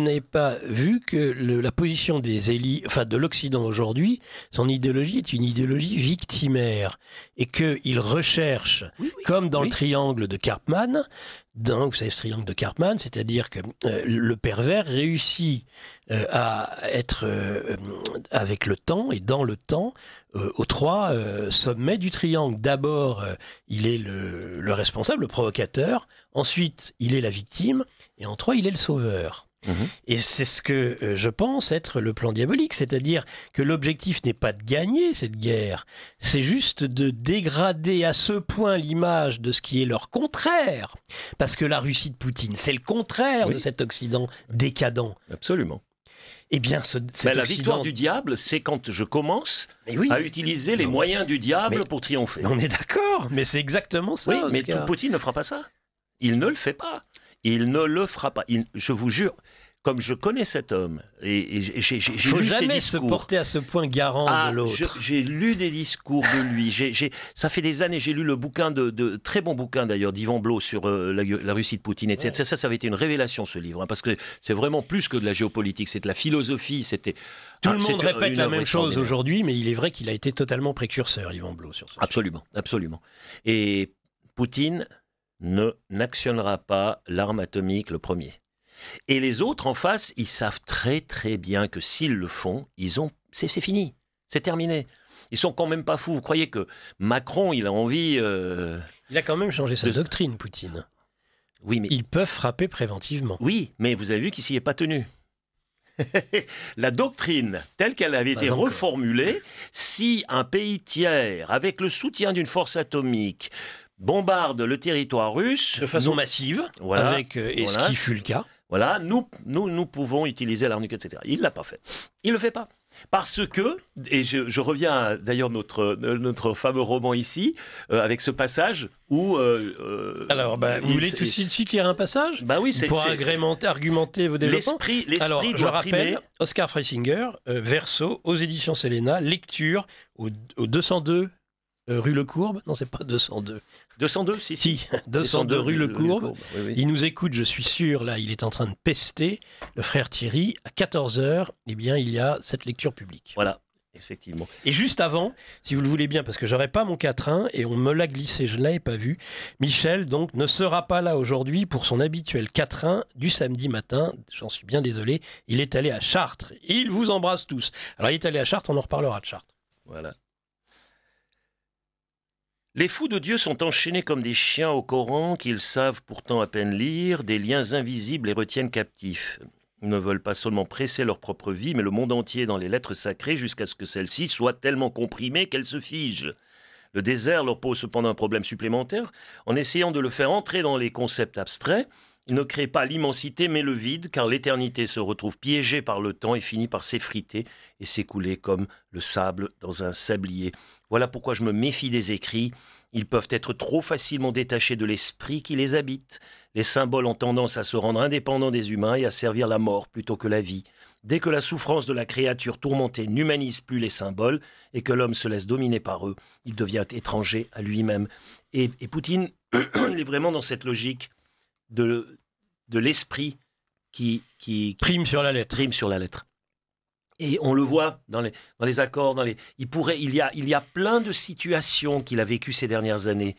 Vous n'avez pas vu que la position des élites, enfin de l'Occident aujourd'hui, son idéologie est une idéologie victimaire et qu'il recherche, comme dans le triangle de Karpman, vous savez ce triangle de Karpman, c'est-à-dire que le pervers réussit à être avec le temps et dans le temps aux trois sommets du triangle. D'abord, il est le responsable, le provocateur. Ensuite, il est la victime. Et en trois, il est le sauveur. Et c'est ce que je pense être le plan diabolique, c'est-à-dire que l'objectif n'est pas de gagner cette guerre, c'est juste de dégrader à ce point l'image de ce qui est leur contraire, parce que la Russie de Poutine, c'est le contraire de cet Occident décadent. Absolument. Eh bien, la victoire du diable, c'est quand je commence à utiliser les moyens du diable pour triompher. On est d'accord, mais c'est exactement ça. Oui, mais Poutine ne fera pas ça. Il ne le fait pas. Il ne le fera pas. Je vous jure, comme je connais cet homme, et j'ai lu ses discours... Il ne faut jamais se porter à ce point garant de l'autre. J'ai lu des discours de lui. Ça fait des années, j'ai lu le bouquin très bon bouquin d'ailleurs, d'Yvan Blot sur la Russie de Poutine, etc. Ouais. Ça avait été une révélation ce livre, parce que c'est vraiment plus que de la géopolitique, c'est de la philosophie. Tout le monde répète la même chose aujourd'hui, mais il est vrai qu'il a été totalement précurseur, Yvan Blot, sur ce Absolument, absolument. Et Poutine n'actionnera pas l'arme atomique le premier. Et les autres en face, ils savent très très bien que s'ils le font, c'est fini, c'est terminé. Ils sont quand même pas fous. Vous croyez que Macron, il a envie... Il a quand même changé sa doctrine, Poutine. Oui, mais... Ils peuvent frapper préventivement. Oui, mais vous avez vu qu'il s'y est pas tenu. La doctrine, telle qu'elle avait été reformulée, si un pays tiers, avec le soutien d'une force atomique, bombarde le territoire russe... De façon massive, ce qui fut le cas. Voilà, nous pouvons utiliser l'arme nucléaire, etc. Il ne l'a pas fait. Il ne le fait pas. Parce que, et je reviens à d'ailleurs notre fameux roman ici, avec ce passage où... Alors, vous voulez tout de suite lire un passage oui, pour argumenter vos développements. L'esprit je rappelle, Oscar Freisinger, Verso, aux éditions Séléna, lecture au 202 rue Le Courbe. Non, c'est pas 202. 202, si. 202 rue Le Courbe. Oui. Il nous écoute, je suis sûr, là, il est en train de pester. Le frère Thierry, à 14h, eh bien, il y a cette lecture publique. Voilà, effectivement. Et juste avant, si vous le voulez bien, parce que j'aurais pas mon quatrain, et on me l'a glissé, je ne l'avais pas vu, Michel, donc, ne sera pas là aujourd'hui pour son habituel quatrain du samedi matin. J'en suis bien désolé. Il est allé à Chartres. Il vous embrasse tous. Alors, il est allé à Chartres, on en reparlera de Chartres. Voilà. Les fous de Dieu sont enchaînés comme des chiens au Coran qu'ils savent pourtant à peine lire, des liens invisibles les retiennent captifs. Ils ne veulent pas seulement presser leur propre vie, mais le monde entier dans les lettres sacrées jusqu'à ce que celle-ci soit tellement comprimée qu'elle se fige. Le désert leur pose cependant un problème supplémentaire. En essayant de le faire entrer dans les concepts abstraits, il ne crée pas l'immensité mais le vide, car l'éternité se retrouve piégée par le temps et finit par s'effriter et s'écouler comme le sable dans un sablier. Voilà pourquoi je me méfie des écrits. Ils peuvent être trop facilement détachés de l'esprit qui les habite. Les symboles ont tendance à se rendre indépendants des humains et à servir la mort plutôt que la vie. Dès que la souffrance de la créature tourmentée n'humanise plus les symboles et que l'homme se laisse dominer par eux, il devient étranger à lui-même. Et Poutine, il est vraiment dans cette logique de l'esprit qui prime sur la lettre. Prime sur la lettre. Et on le voit dans les accords, il y a plein de situations qu'il a vécues ces dernières années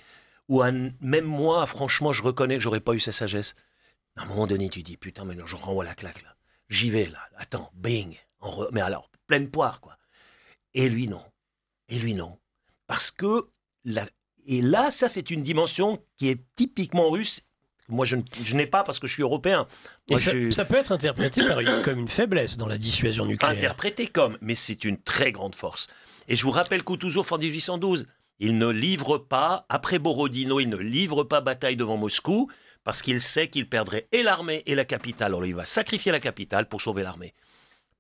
où même moi, franchement, je reconnais que j'aurais pas eu sa sagesse. À un moment donné, tu dis putain, mais non, je renvoie la claque là. J'y vais là. Attends, bing. Mais alors, pleine poire quoi. Et lui non. Parce que là, ça c'est une dimension qui est typiquement russe. Moi, je n'ai pas parce que je suis européen. Moi, ça peut être interprété comme une faiblesse dans la dissuasion nucléaire. Interprété mais c'est une très grande force. Et je vous rappelle Kutuzov en 1812, il ne livre pas, après Borodino, il ne livre pas bataille devant Moscou parce qu'il sait qu'il perdrait et l'armée et la capitale. Alors, il va sacrifier la capitale pour sauver l'armée.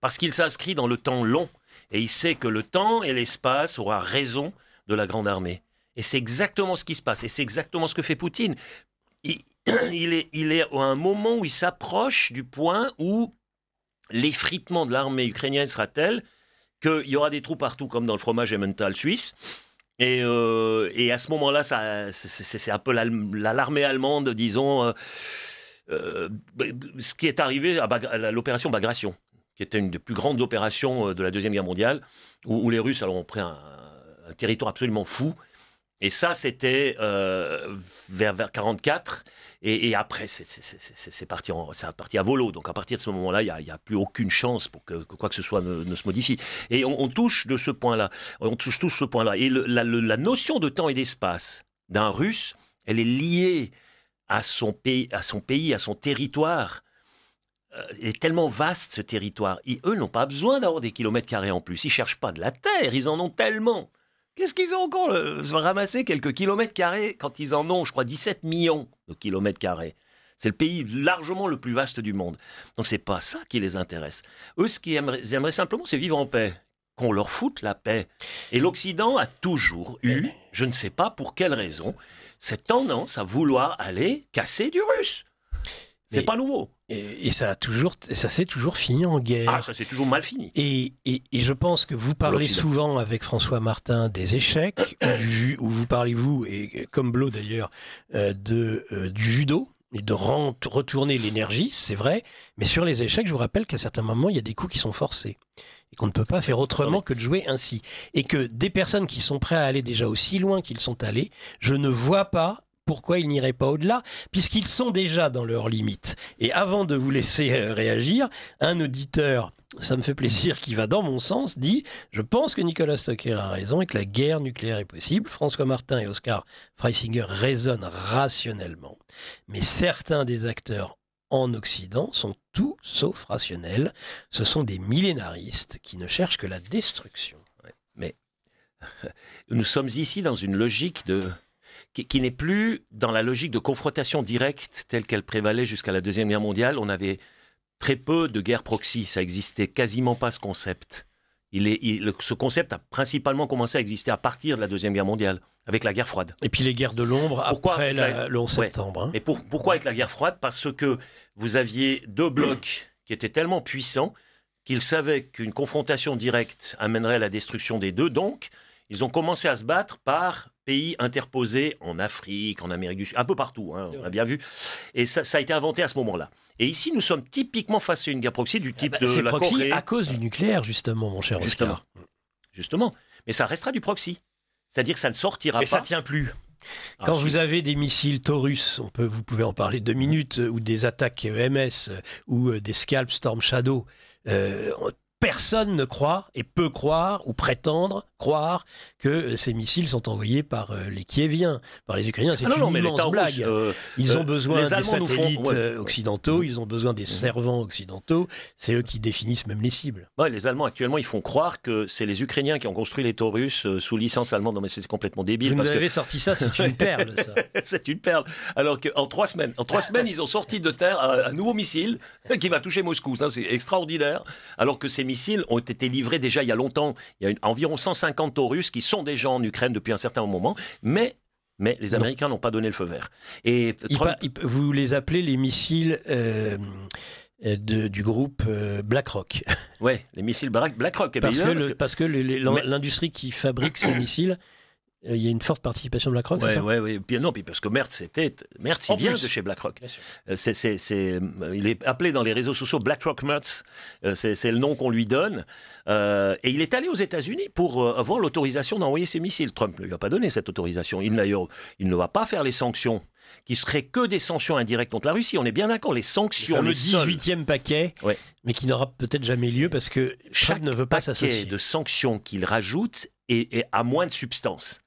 Parce qu'il s'inscrit dans le temps long. Et il sait que le temps et l'espace aura raison de la grande armée. Et c'est exactement ce qui se passe. Et c'est exactement ce que fait Poutine. Il est à un moment où il s'approche du point où l'effritement de l'armée ukrainienne sera tel qu'il y aura des trous partout, comme dans le fromage Emmental suisse. Et à ce moment-là, c'est un peu l'armée allemande, disons, ce qui est arrivé à l'opération Bagration, qui était une des plus grandes opérations de la Deuxième Guerre mondiale, où les Russes ont pris un territoire absolument fou. Et ça, c'était vers 1944. Et après, c'est parti à volo. Donc à partir de ce moment-là, il n'y a plus aucune chance pour que quoi que ce soit ne se modifie. Et on touche de ce point-là. On touche tous ce point-là. Et la notion de temps et d'espace d'un Russe, elle est liée à son pays, à son territoire. Il est tellement vaste, ce territoire. Eux n'ont pas besoin d'avoir des kilomètres carrés en plus. Ils ne cherchent pas de la terre. Ils en ont tellement. Qu'est-ce qu'ils ont encore ramassé quelques kilomètres carrés quand ils en ont, je crois, 17 millions de kilomètres carrés. C'est le pays largement le plus vaste du monde. Donc c'est pas ça qui les intéresse. Eux, ce qu'ils aimeraient simplement, c'est vivre en paix. Qu'on leur foute la paix. Et l'Occident a toujours eu, je ne sais pas pour quelle raison, cette tendance à vouloir aller casser du russe. C'est pas nouveau. Et ça s'est toujours fini en guerre. Ah, ça s'est toujours mal fini. Et je pense que vous parlez souvent avec François Martin des échecs, où vous parlez, vous, et comme Blot d'ailleurs, du judo, et de retourner l'énergie, c'est vrai. Mais sur les échecs, je vous rappelle qu'à certains moments, il y a des coups qui sont forcés. Et qu'on ne peut pas faire autrement que de jouer ainsi. Et que des personnes qui sont prêtes à aller déjà aussi loin qu'ils sont allés, je ne vois pas pourquoi ils n'iraient pas au-delà, puisqu'ils sont déjà dans leurs limites. Et avant de vous laisser réagir, un auditeur, ça me fait plaisir, qui va dans mon sens, dit « Je pense que Nicolas Stocker a raison et que la guerre nucléaire est possible. François Martin et Oscar Freisinger raisonnent rationnellement. Mais certains des acteurs en Occident sont tout sauf rationnels. Ce sont des millénaristes qui ne cherchent que la destruction. » Mais nous sommes ici dans une logique qui n'est plus dans la logique de confrontation directe telle qu'elle prévalait jusqu'à la Deuxième Guerre mondiale. On avait très peu de guerre proxy, ça existait quasiment pas ce concept. Ce concept a principalement commencé à exister à partir de la Deuxième Guerre mondiale, avec la guerre froide. Et puis les guerres de l'ombre après le 11 septembre. Hein. Mais pourquoi avec la guerre froide ? Parce que vous aviez deux blocs qui étaient tellement puissants qu'ils savaient qu'une confrontation directe amènerait à la destruction des deux, donc ils ont commencé à se battre par pays interposés en Afrique, en Amérique du Sud, un peu partout, hein, on a bien vu. Et ça a été inventé à ce moment-là. Et ici, nous sommes typiquement face à une guerre proxy du type de la proxy Corée. À cause du nucléaire, justement, mon cher Oscar. Justement. Mais ça restera du proxy. C'est-à-dire que ça ne sortira pas. Mais ça ne tient plus. Quand vous avez des missiles Taurus, vous pouvez en parler 2 minutes, ou des attaques EMS, ou des Scalp Storm Shadow, personne ne croit et peut croire ou prétendre croire que ces missiles sont envoyés par les Kieviens, par les Ukrainiens. C'est une immense blague. Ils ont besoin des satellites occidentaux, ils ont besoin des servants occidentaux. C'est eux qui définissent même les cibles. Ouais, les Allemands, actuellement, ils font croire que c'est les Ukrainiens qui ont construit les Taurus sous licence allemande. Non, mais c'est complètement débile. Vous avez sorti ça, c'est une perle, ça. C'est une perle. Alors qu'en 3 semaines, ils ont sorti de terre un nouveau missile qui va toucher Moscou. Ça, c'est extraordinaire. Alors que ces missiles ont été livrés déjà il y a longtemps. Il y a environ 150 Taurus qui sont déjà en Ukraine depuis un certain moment, mais les Américains n'ont pas donné le feu vert. Et vous les appelez les missiles du groupe BlackRock. Oui, les missiles BlackRock. Parce que l'industrie qui fabrique ces missiles, il y a une forte participation de BlackRock, c'est ça ? Oui. Non, parce que Merz vient de chez BlackRock. Il est appelé dans les réseaux sociaux BlackRock Merz. C'est le nom qu'on lui donne. Et il est allé aux États-Unis pour avoir l'autorisation d'envoyer ses missiles. Trump ne lui a pas donné cette autorisation. Il ne va pas faire les sanctions qui seraient que des sanctions indirectes contre la Russie. On est bien d'accord, les sanctions... Le 18e paquet, mais qui n'aura peut-être jamais lieu parce que Trump ne veut pas s'associer. Chaque paquet de sanctions qu'il rajoute a moins de substance.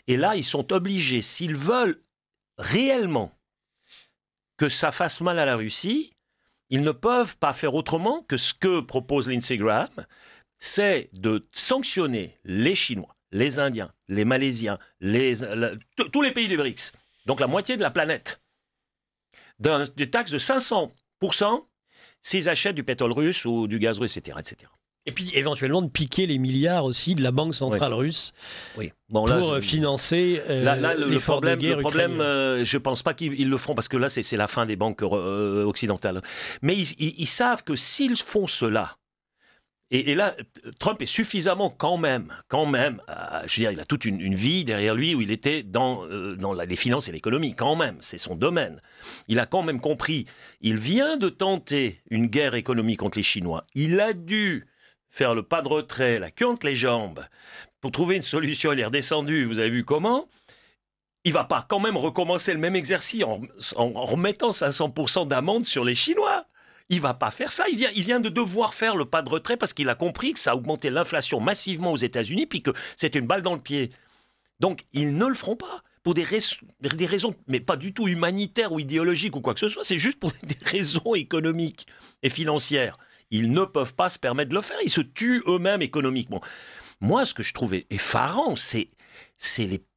Et là, ils sont obligés, s'ils veulent réellement que ça fasse mal à la Russie, ils ne peuvent pas faire autrement que ce que propose Lindsey Graham, c'est de sanctionner les Chinois, les Indiens, les Malaisiens, tous les pays du BRICS, donc la moitié de la planète, des taxes de 500% s'ils achètent du pétrole russe ou du gaz russe, etc., etc. Et puis éventuellement de piquer les milliards aussi de la Banque centrale russe pour financer l'effort de guerre. Le problème, je ne pense pas qu'ils le feront parce que là, c'est la fin des banques occidentales. Mais ils savent que s'ils font cela, Et là, Trump est suffisamment quand même, je veux dire, il a toute une vie derrière lui où il était dans les finances et l'économie, quand même, c'est son domaine. Il a quand même compris, il vient de tenter une guerre économique contre les Chinois, il a dû faire le pas de retrait, la queue entre les jambes, pour trouver une solution, il est redescendu, vous avez vu comment ? Il ne va pas quand même recommencer le même exercice en remettant 500% d'amende sur les Chinois. Il ne va pas faire ça. Il vient de devoir faire le pas de retrait parce qu'il a compris que ça a augmenté l'inflation massivement aux États-Unis puis que c'était une balle dans le pied. Donc, ils ne le feront pas pour des raisons, mais pas du tout humanitaires ou idéologiques ou quoi que ce soit. C'est juste pour des raisons économiques et financières. Ils ne peuvent pas se permettre de le faire. Ils se tuent eux-mêmes économiquement. Moi, ce que je trouvais effarant, c'est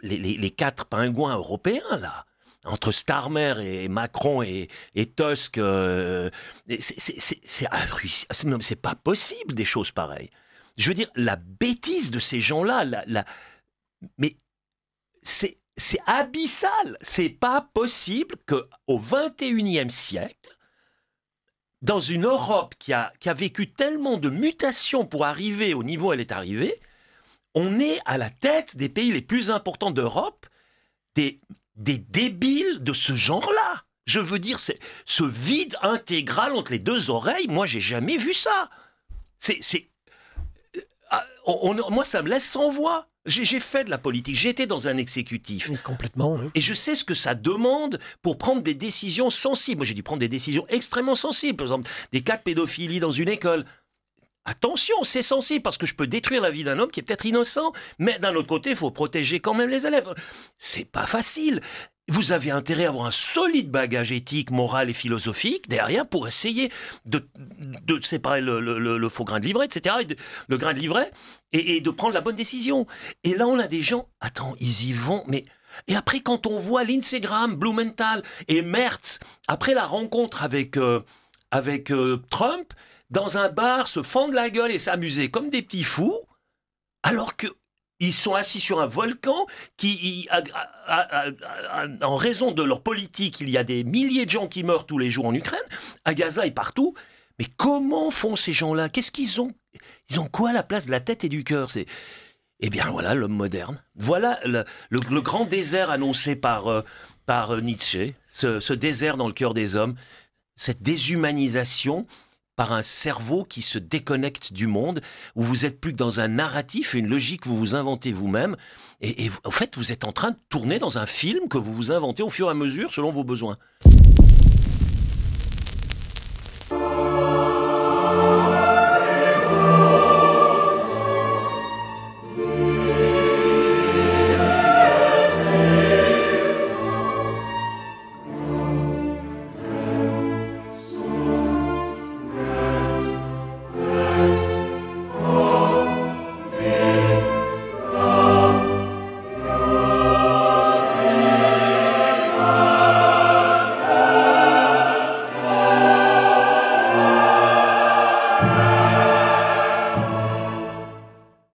les 4 pingouins européens, là. Entre Starmer et Macron et Tusk, c'est pas possible des choses pareilles. Je veux dire, la bêtise de ces gens-là, mais c'est abyssal. C'est pas possible qu'au XXIe siècle, dans une Europe qui a vécu tellement de mutations pour arriver au niveau où elle est arrivée, on est à la tête des pays les plus importants d'Europe, des débiles de ce genre-là. Je veux dire, ce vide intégral entre les deux oreilles, moi, j'ai jamais vu ça. Moi, ça me laisse sans voix. J'ai fait de la politique, j'étais dans un exécutif. Complètement. Oui. Et je sais ce que ça demande pour prendre des décisions sensibles. Moi, j'ai dû prendre des décisions extrêmement sensibles. Par exemple, des cas de pédophilie dans une école. Attention, c'est sensible parce que je peux détruire la vie d'un homme qui est peut-être innocent, mais d'un autre côté, il faut protéger quand même les élèves. C'est pas facile. Vous avez intérêt à avoir un solide bagage éthique, moral et philosophique derrière pour essayer de séparer le faux grain de livret, etc., le grain de livret, et de prendre la bonne décision. Et là, on a des gens, attends, ils y vont, mais... Et après, quand on voit Lindsey Graham, Blumenthal et Merz, après la rencontre avec Trump, dans un bar, se fendre la gueule et s'amuser comme des petits fous, alors qu'ils sont assis sur un volcan qui, en raison de leur politique, il y a des milliers de gens qui meurent tous les jours en Ukraine, à Gaza et partout. Mais comment font ces gens-là ? Qu'est-ce qu'ils ont ? Ils ont quoi à la place de la tête et du cœur ? Eh bien voilà l'homme moderne. Voilà le grand désert annoncé par Nietzsche, ce désert dans le cœur des hommes, cette déshumanisation par un cerveau qui se déconnecte du monde, où vous êtes plus que dans un narratif et une logique que vous vous inventez vous-même. Et en fait, vous êtes en train de tourner dans un film que vous vous inventez au fur et à mesure selon vos besoins.